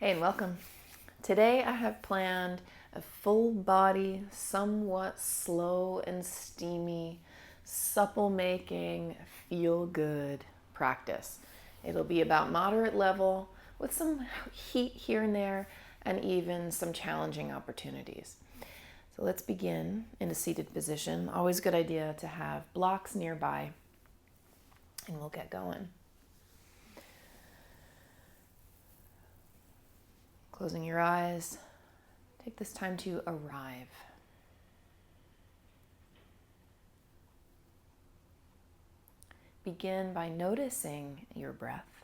Hey, and welcome. Today I have planned a full body, somewhat slow and steamy, supple making, feel good practice. It'll be about moderate level with some heat here and there and even some challenging opportunities. So let's begin in a seated position. Always a good idea to have blocks nearby, and we'll get going. Closing your eyes, take this time to arrive. Begin by noticing your breath.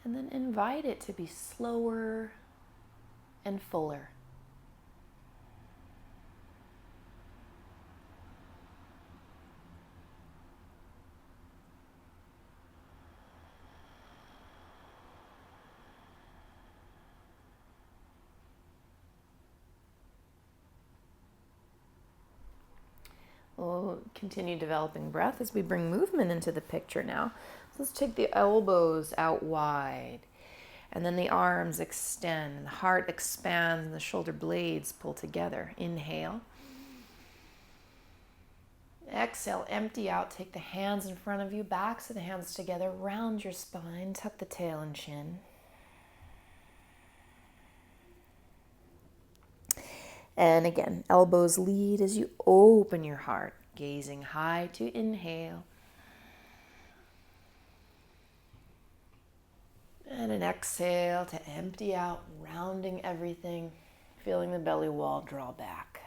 And then invite it to be slower and fuller. We'll continue developing breath as we bring movement into the picture now. So let's take the elbows out wide, and then the arms extend, and the heart expands, and the shoulder blades pull together. Inhale. Exhale, empty out. Take the hands in front of you, backs of the hands together, round your spine, tuck the tail and chin. And again, elbows lead as you open your heart, gazing high to inhale. And an exhale to empty out, rounding everything, feeling the belly wall draw back.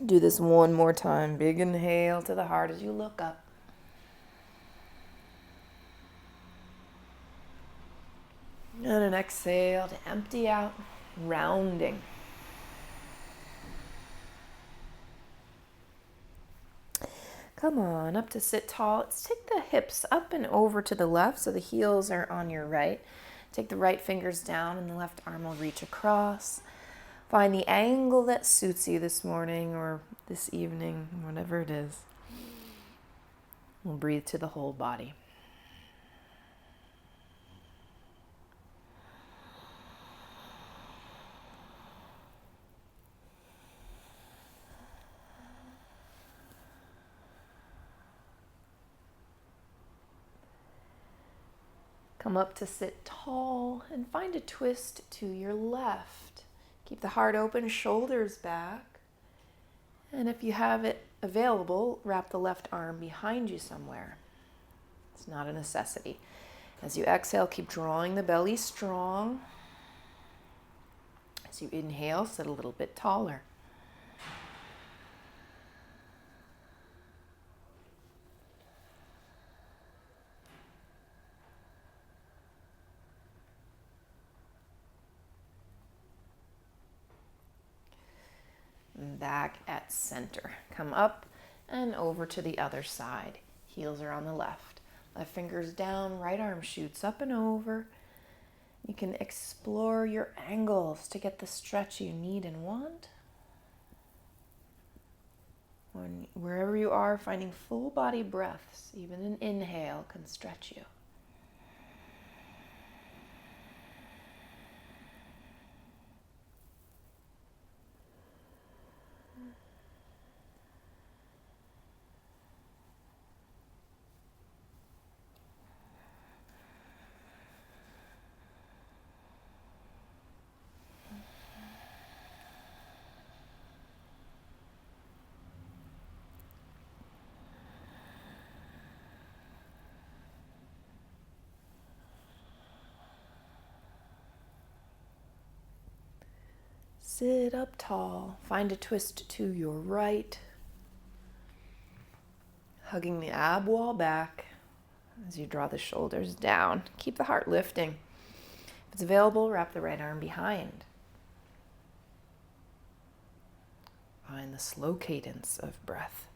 Do this one more time. Big inhale to the heart as you look up. And an exhale to empty out, rounding. Come on up to sit tall. Let's take the hips up and over to the left so the heels are on your right. Take the right fingers down and the left arm will reach across. Find the angle that suits you this morning or this evening, whatever it is. We'll breathe to the whole body. Come up to sit tall and find a twist to your left. Keep the heart open, shoulders back. And if you have it available, wrap the left arm behind you somewhere. It's not a necessity. As you exhale, keep drawing the belly strong. As you inhale, sit a little bit taller. Back at center. Come up and over to the other side. Heels are on the left. Left fingers down, right arm shoots up and over. You can explore your angles to get the stretch you need and want. Wherever you are, finding full body breaths, even an inhale can stretch you. Sit up tall. Find a twist to your right. Hugging the ab wall back as you draw the shoulders down. Keep the heart lifting. If it's available, wrap the right arm behind. Find the slow cadence of breath.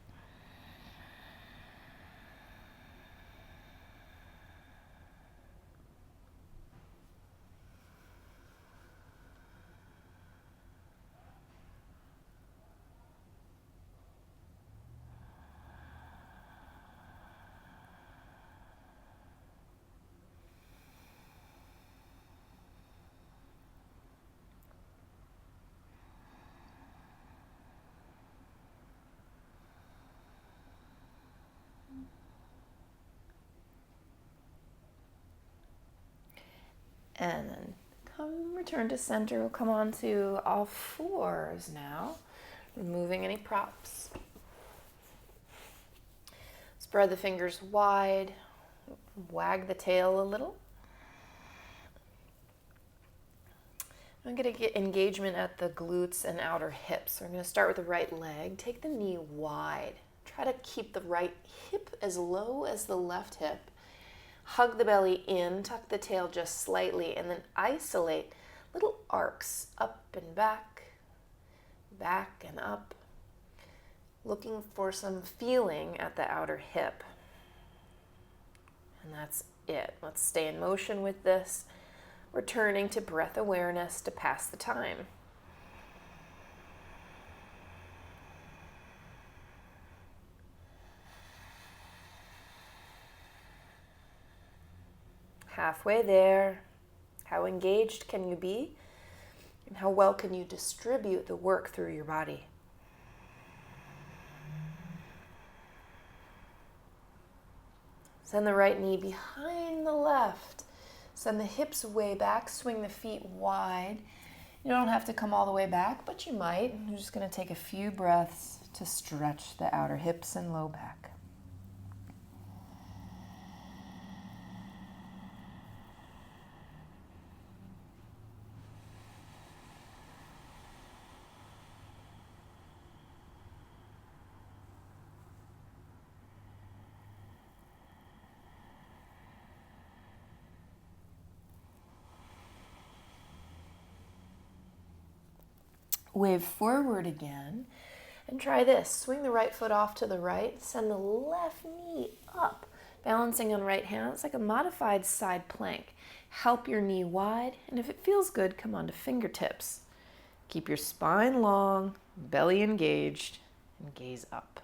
And then return to center. We'll come on to all fours now, removing any props. Spread the fingers wide, wag the tail a little. I'm going to get engagement at the glutes and outer hips. So we're going to start with the right leg. Take the knee wide. Try to keep the right hip as low as the left hip. Hug the belly in, tuck the tail just slightly, and then isolate little arcs up and back and up. Looking for some feeling at the outer hip. And that's it. Let's stay in motion with this. Returning to breath awareness to pass the time. Halfway there. How engaged can you be? And how well can you distribute the work through your body? Send the right knee behind the left. Send the hips way back. Swing the feet wide. You don't have to come all the way back, but you might. You're just going to take a few breaths to stretch the outer hips and low back. Wave forward again and try this. Swing the right foot off to the right. Send the left knee up. Balancing on right hand. It's like a modified side plank. Help your knee wide, and if it feels good, come on to fingertips. Keep your spine long, belly engaged, and gaze up.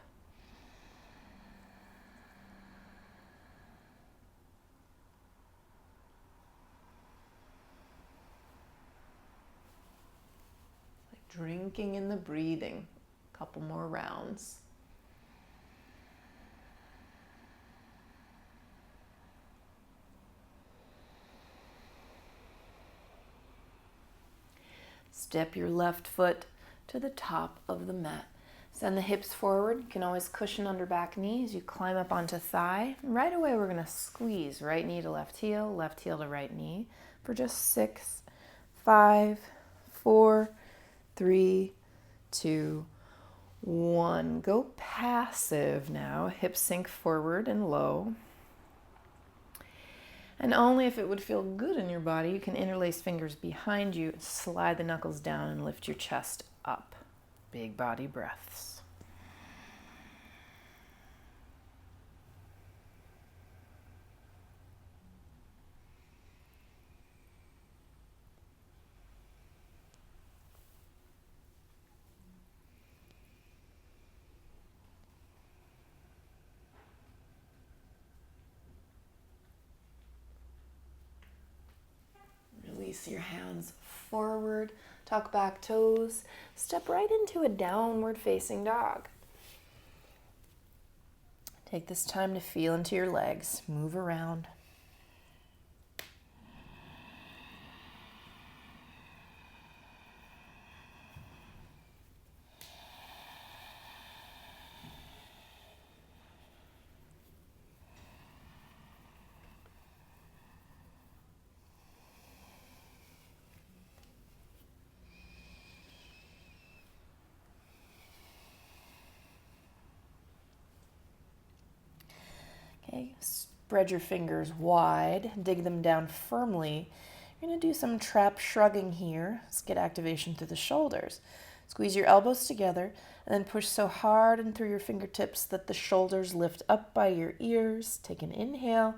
Drinking in the breathing. A couple more rounds. Step your left foot to the top of the mat. Send the hips forward. You can always cushion under back knee as you climb up onto thigh. And right away we're going to squeeze right knee to left heel to right knee for just 6, 5, 4, 3, 2, 1. Go passive now. Hips sink forward and low. And only if it would feel good in your body, you can interlace fingers behind you, slide the knuckles down, and lift your chest up. Big body breaths. Release your hands forward, tuck back toes, step right into a downward facing dog. Take this time to feel into your legs, move around. Okay, spread your fingers wide, dig them down firmly. You're going to do some trap shrugging here. Let's get activation through the shoulders. Squeeze your elbows together and then push so hard and through your fingertips that the shoulders lift up by your ears. Take an inhale.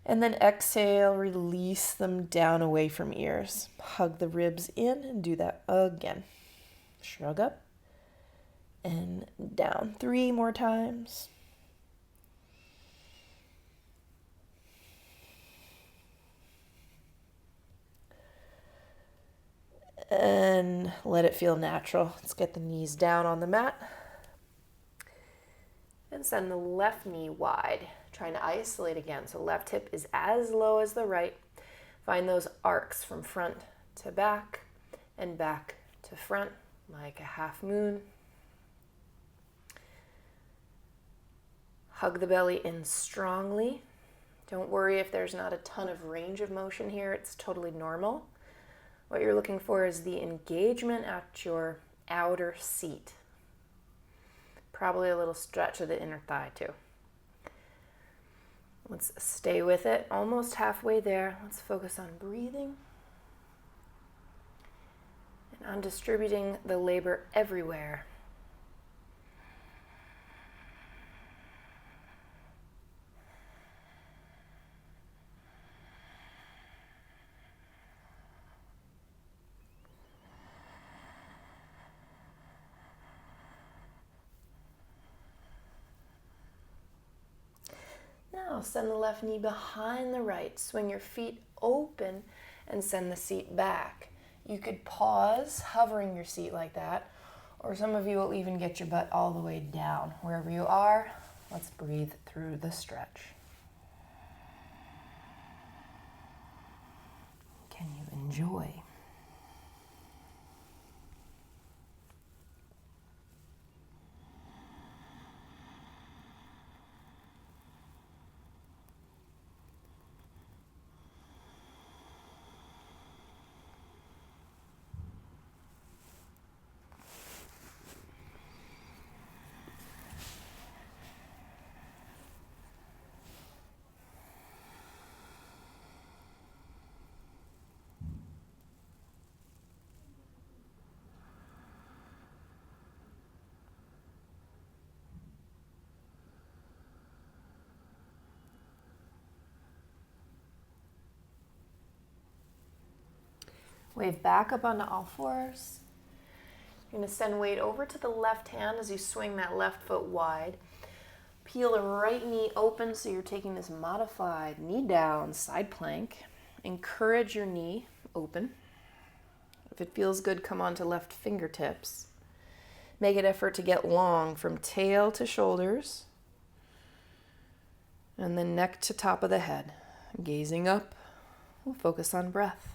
And then exhale, release them down away from ears. Hug the ribs in and do that again. Shrug up and down. 3 more times. And let it feel natural. Let's get the knees down on the mat. And send the left knee wide. Trying to isolate again. So left hip is as low as the right. Find those arcs from front to back and back to front, like a half moon. Hug the belly in strongly. Don't worry if there's not a ton of range of motion here. It's totally normal. What you're looking for is the engagement at your outer seat. Probably a little stretch of the inner thigh too. Let's stay with it. Almost halfway there. Let's focus on breathing and on distributing the labor everywhere. Now send the left knee behind the right. Swing your feet open and send the seat back. You could pause, hovering your seat like that, or some of you will even get your butt all the way down. Wherever you are, let's breathe through the stretch. Can you enjoy? Wave back up onto all fours. You're going to send weight over to the left hand as you swing that left foot wide. Peel the right knee open so you're taking this modified knee down side plank. Encourage your knee open. If it feels good, come onto left fingertips. Make an effort to get long from tail to shoulders and then neck to top of the head. Gazing up, we'll focus on breath.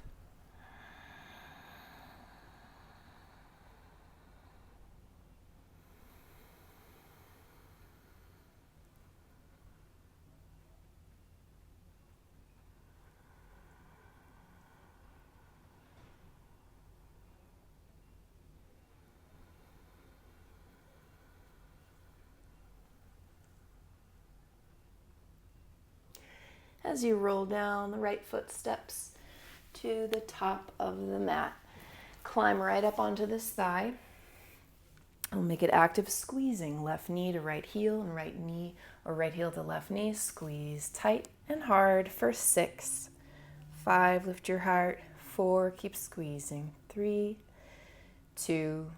As you roll down, the right foot steps to the top of the mat. Climb right up onto this thigh. We'll make it active squeezing. Left knee to right heel and right knee or right heel to left knee. Squeeze tight and hard for 6. 5, lift your heart. 4, keep squeezing. 3, 2,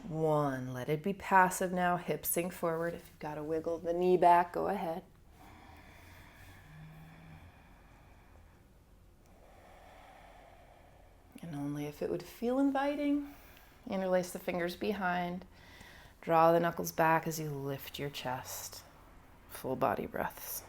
1. Let it be passive now. Hips sink forward. If you've got to wiggle the knee back, go ahead. And only if it would feel inviting, interlace the fingers behind, draw the knuckles back as you lift your chest. Full body breaths.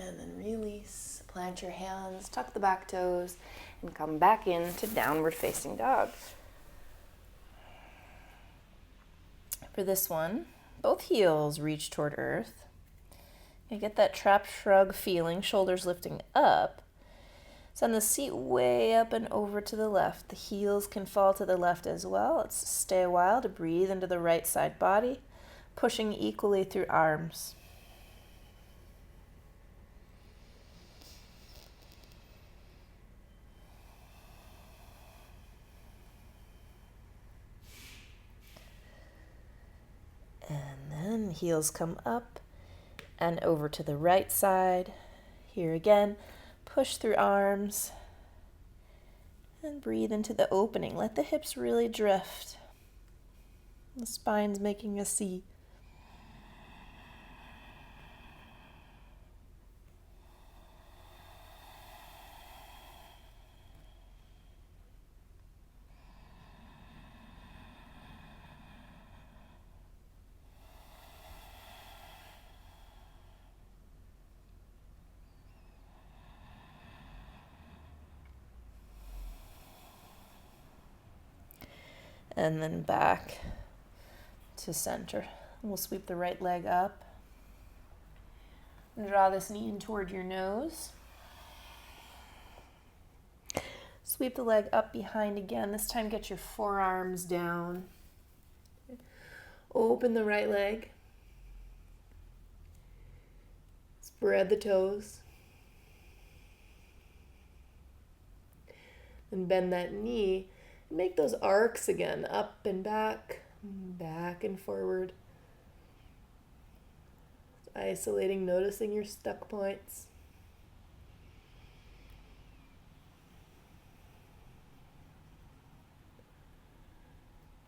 And then release, plant your hands, tuck the back toes, and come back into downward facing dog. For this one, both heels reach toward earth. You get that trap shrug feeling, shoulders lifting up. Send the seat way up and over to the left. The heels can fall to the left as well. Let's stay a while to breathe into the right side body, pushing equally through arms. heels come up and over to the right side. Here again, push through arms and breathe into the opening. Let the hips really drift. The spine's making a C. And then back to center. We'll sweep the right leg up. And draw this knee in toward your nose. Sweep the leg up behind again. This time get your forearms down. Open the right leg. Spread the toes. And bend that knee. Make those arcs again, up and back and forward. Isolating, noticing your stuck points.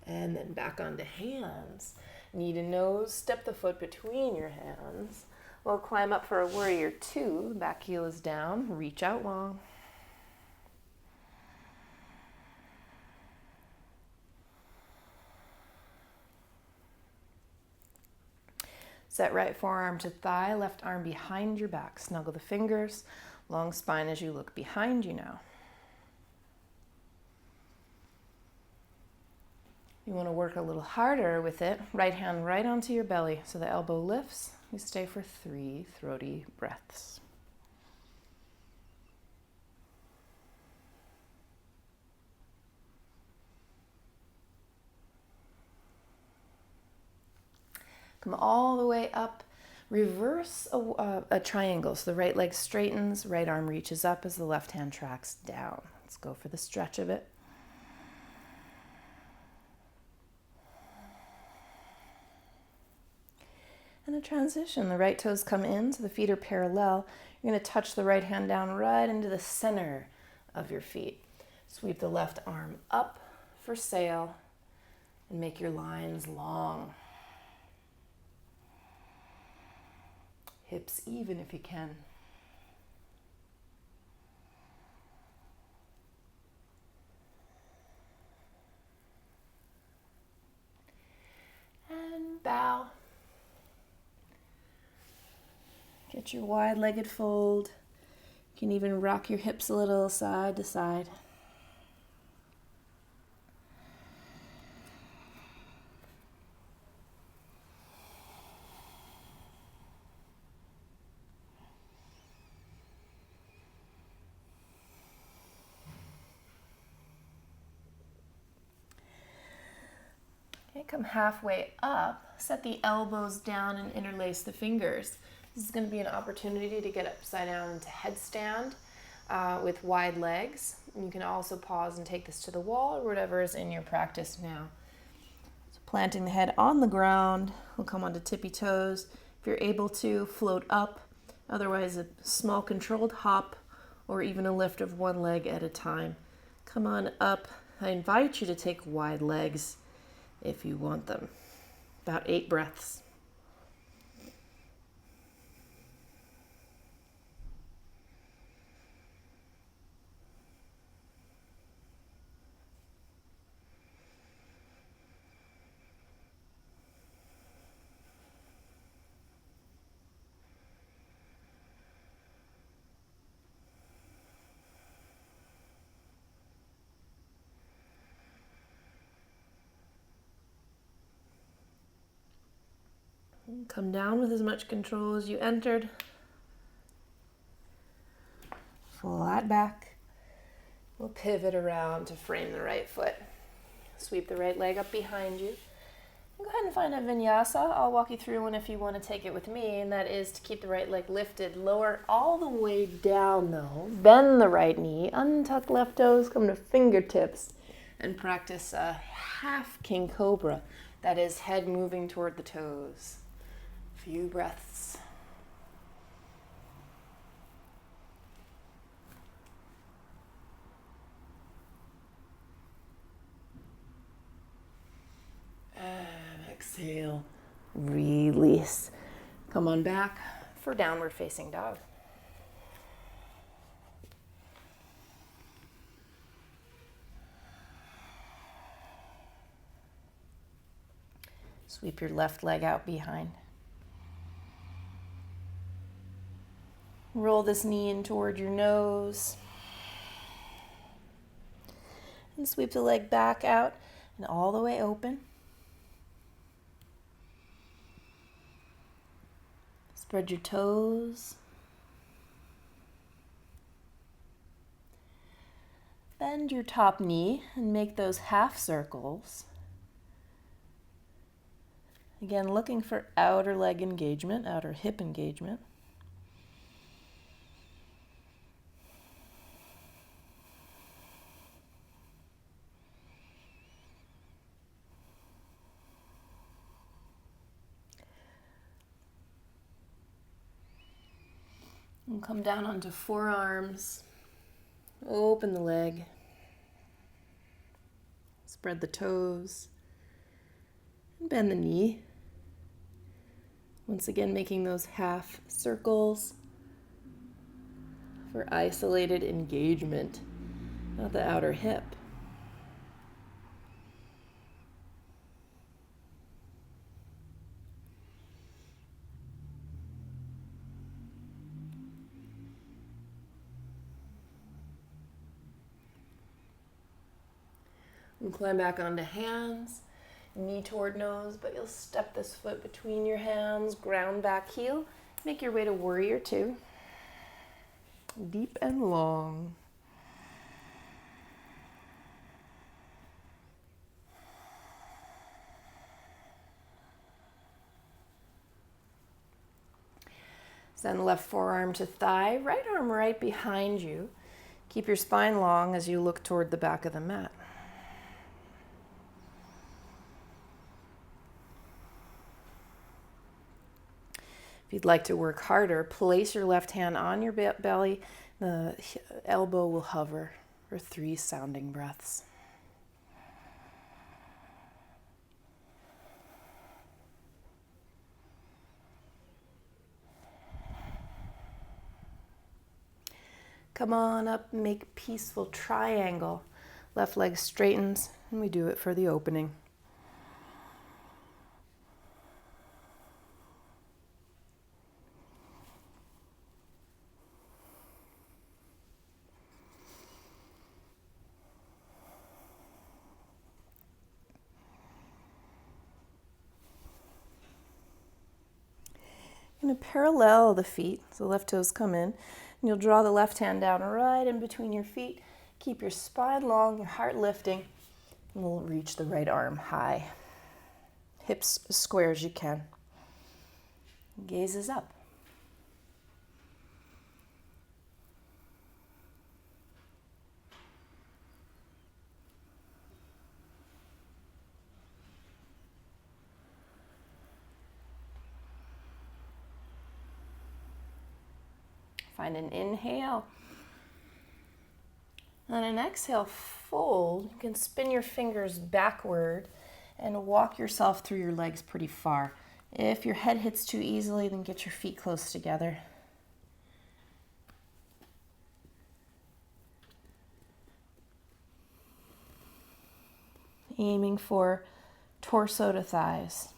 And then back onto hands. Knee to nose, step the foot between your hands. We'll climb up for a warrior two. Back heel is down, reach out long. Set right forearm to thigh, left arm behind your back. Snuggle the fingers, long spine as you look behind you now. You want to work a little harder with it. Right hand right onto your belly so the elbow lifts. We stay for 3 throaty breaths. Come all the way up. Reverse a triangle. So the right leg straightens, right arm reaches up as the left hand tracks down. Let's go for the stretch of it. And a transition. The right toes come in, so the feet are parallel. You're going to touch the right hand down right into the center of your feet. Sweep the left arm up for sail and make your lines long. Hips even if you can. And bow. Get your wide-legged fold. You can even rock your hips a little side to side. Okay, come halfway up, set the elbows down and interlace the fingers. This is going to be an opportunity to get upside down into headstand with wide legs. And you can also pause and take this to the wall or whatever is in your practice now. So planting the head on the ground, we'll come onto tippy toes. If you're able to, float up. Otherwise, a small controlled hop or even a lift of one leg at a time. Come on up. I invite you to take wide legs if you want them. About 8 breaths. Come down with as much control as you entered. Flat back. We'll pivot around to frame the right foot. Sweep the right leg up behind you. Go ahead and find a vinyasa. I'll walk you through one if you want to take it with me, and that is to keep the right leg lifted. Lower all the way down though. Bend the right knee, untuck left toes, come to fingertips, and practice a half king cobra. That is head moving toward the toes. Few breaths. And exhale, release. Come on back for downward facing dog. Sweep your left leg out behind. Roll this knee in toward your nose. And sweep the leg back out and all the way open. Spread your toes. Bend your top knee and make those half circles. Again, looking for outer leg engagement, outer hip engagement. And come down onto forearms. Open the leg. Spread the toes. And bend the knee. Once again, making those half circles for isolated engagement of the outer hip. And climb back onto hands, knee toward nose, but you'll step this foot between your hands, ground back heel. Make your way to warrior two. Deep and long. Send left forearm to thigh, right arm right behind you. Keep your spine long as you look toward the back of the mat. If you'd like to work harder, place your left hand on your belly. The elbow will hover for 3 sounding breaths. Come on up, make peaceful triangle. Left leg straightens, and we do it for the opening. You're going to parallel the feet, so the left toes come in, and you'll draw the left hand down right in between your feet. Keep your spine long, your heart lifting, and we'll reach the right arm high. Hips as square as you can. Gaze is up. Find an inhale. On an exhale, fold. You can spin your fingers backward and walk yourself through your legs pretty far. If your head hits too easily, then get your feet close together. Aiming for torso to thighs.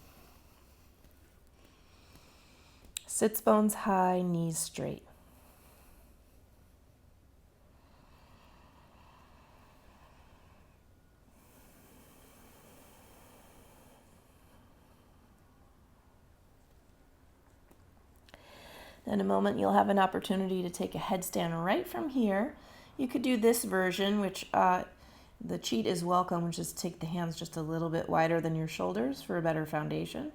Sits bones high, knees straight. In a moment, you'll have an opportunity to take a headstand right from here. You could do this version, which the cheat is welcome, which is take the hands just a little bit wider than your shoulders for a better foundation.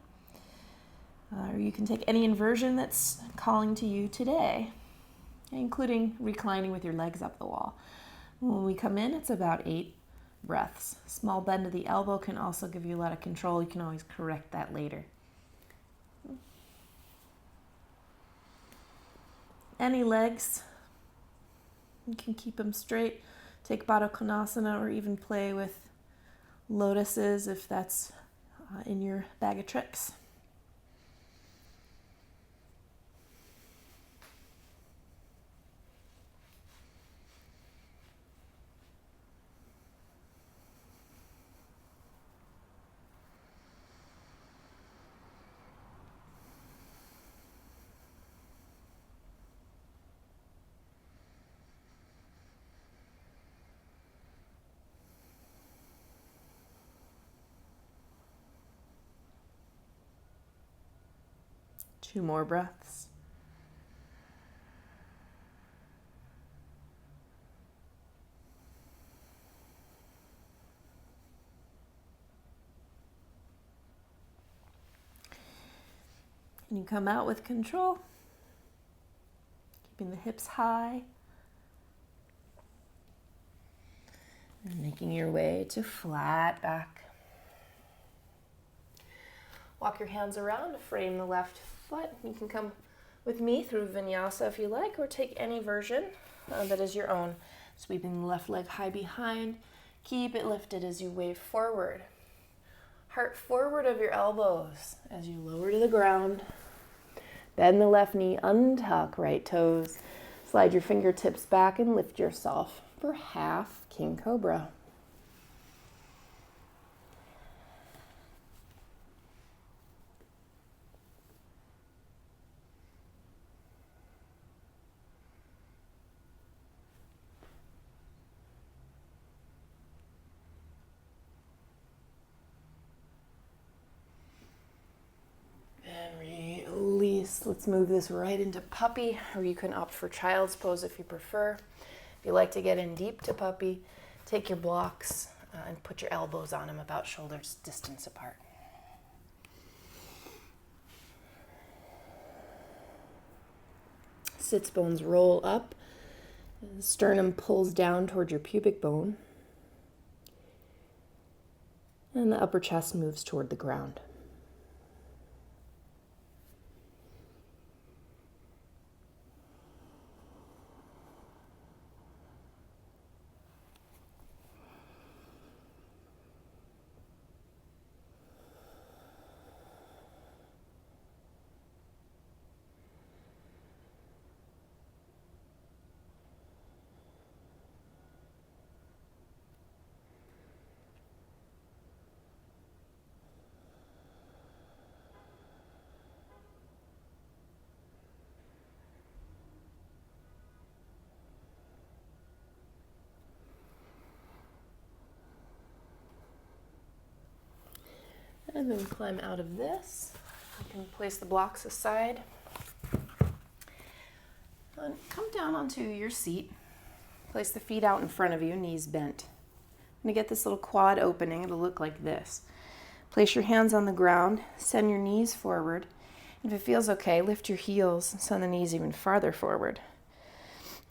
Or you can take any inversion that's calling to you today, including reclining with your legs up the wall. When we come in, it's about 8 breaths. Small bend of the elbow can also give you a lot of control. You can always correct that later. any legs. You can keep them straight. Take Baddha Konasana or even play with lotuses if that's in your bag of tricks. Two more breaths. And you come out with control, keeping the hips high. And making your way to flat back. Walk your hands around to frame the left foot. You can come with me through vinyasa if you like, or take any version that is your own. Sweeping the left leg high behind. Keep it lifted as you wave forward. Heart forward of your elbows as you lower to the ground. Bend the left knee, untuck right toes. Slide your fingertips back and lift yourself for half King Cobra. Release. Let's move this right into puppy, or you can opt for child's pose if you prefer. If you like to get in deep to puppy, take your blocks and put your elbows on them about shoulder distance apart. Sits bones roll up. The sternum pulls down toward your pubic bone. And the upper chest moves toward the ground. And then climb out of this. You can place the blocks aside. And come down onto your seat. Place the feet out in front of you, knees bent. I'm going to get this little quad opening. It'll look like this. Place your hands on the ground. Send your knees forward. If it feels okay, lift your heels. Send the knees even farther forward.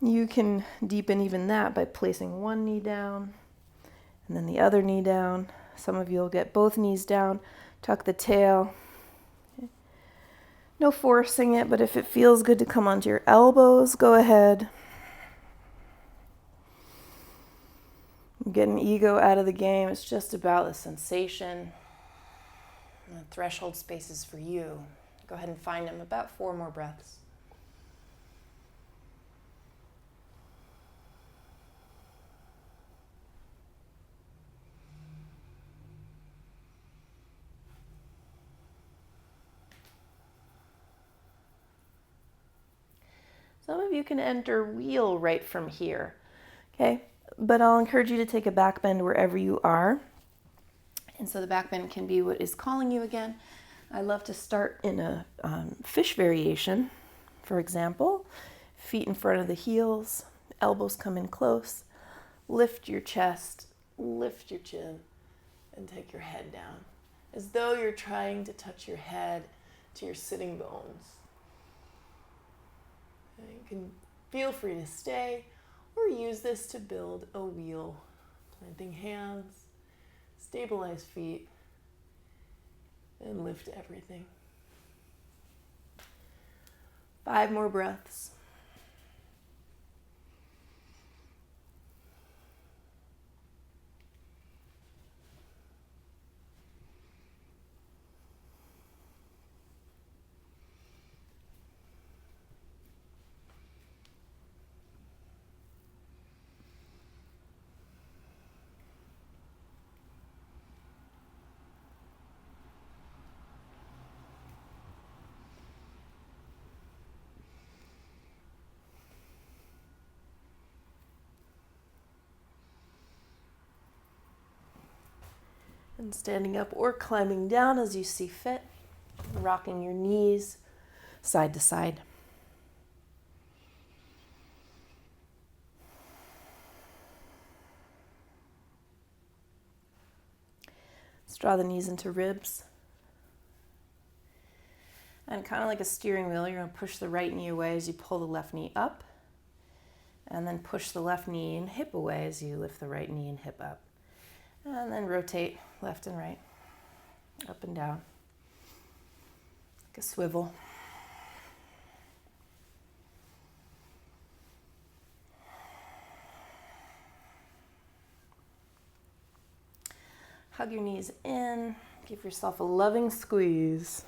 You can deepen even that by placing one knee down and then the other knee down. Some of you will get both knees down, tuck the tail. No forcing it, but if it feels good to come onto your elbows, go ahead. Get an ego out of the game. It's just about the sensation. And the threshold spaces for you. Go ahead and find them. About 4 more breaths. Some of you can enter wheel right from here, okay? But I'll encourage you to take a back bend wherever you are. And so the back bend can be what is calling you again. I love to start in a fish variation, for example. Feet in front of the heels, elbows come in close. Lift your chest, lift your chin, and take your head down. As though you're trying to touch your head to your sitting bones. You can feel free to stay or use this to build a wheel. Planting hands, stabilize feet, and lift everything. 5 more breaths. And standing up or climbing down as you see fit, rocking your knees side to side. Let's draw the knees into ribs. And kind of like a steering wheel, you're going to push the right knee away as you pull the left knee up. And then push the left knee and hip away as you lift the right knee and hip up. And then rotate left and right, up and down, like a swivel. Hug your knees in, give yourself a loving squeeze.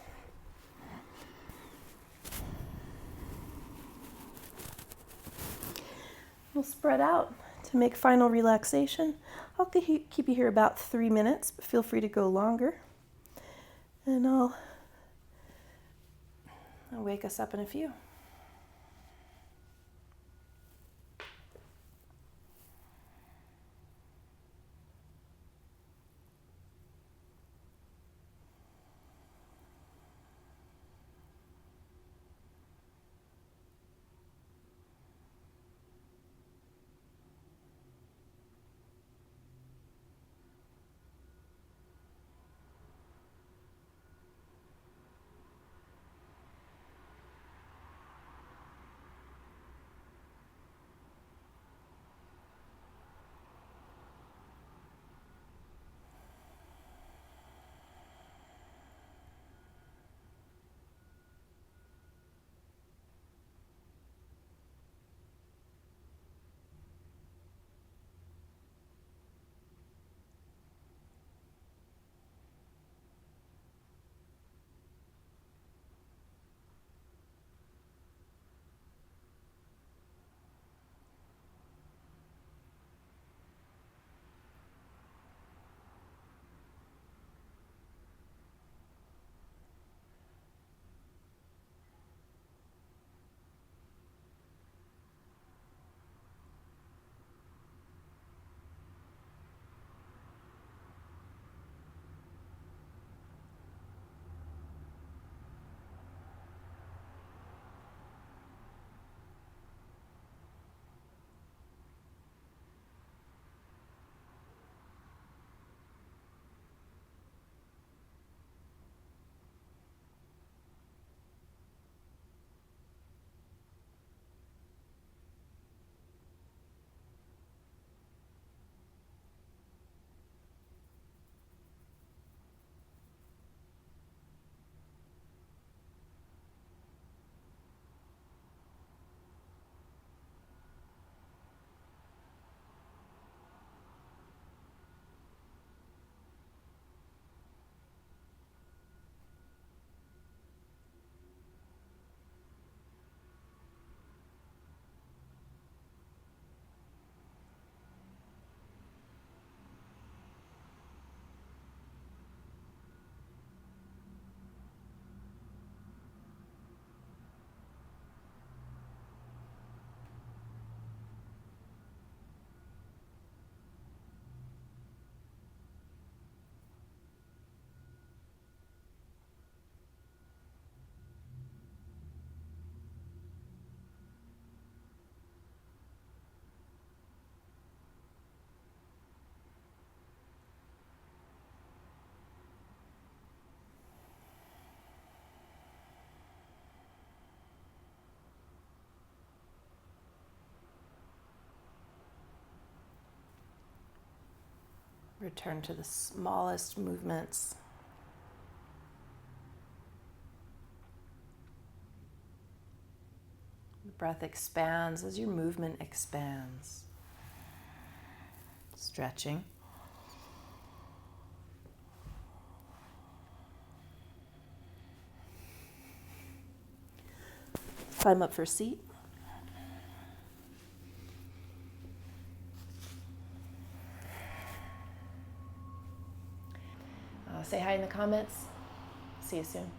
We'll spread out to make final relaxation. I'll keep you here about 3 minutes, but feel free to go longer. And I'll wake us up in a few. Return to the smallest movements. The breath expands as your movement expands. Stretching. Climb up for a seat. Say hi in the comments. See you soon.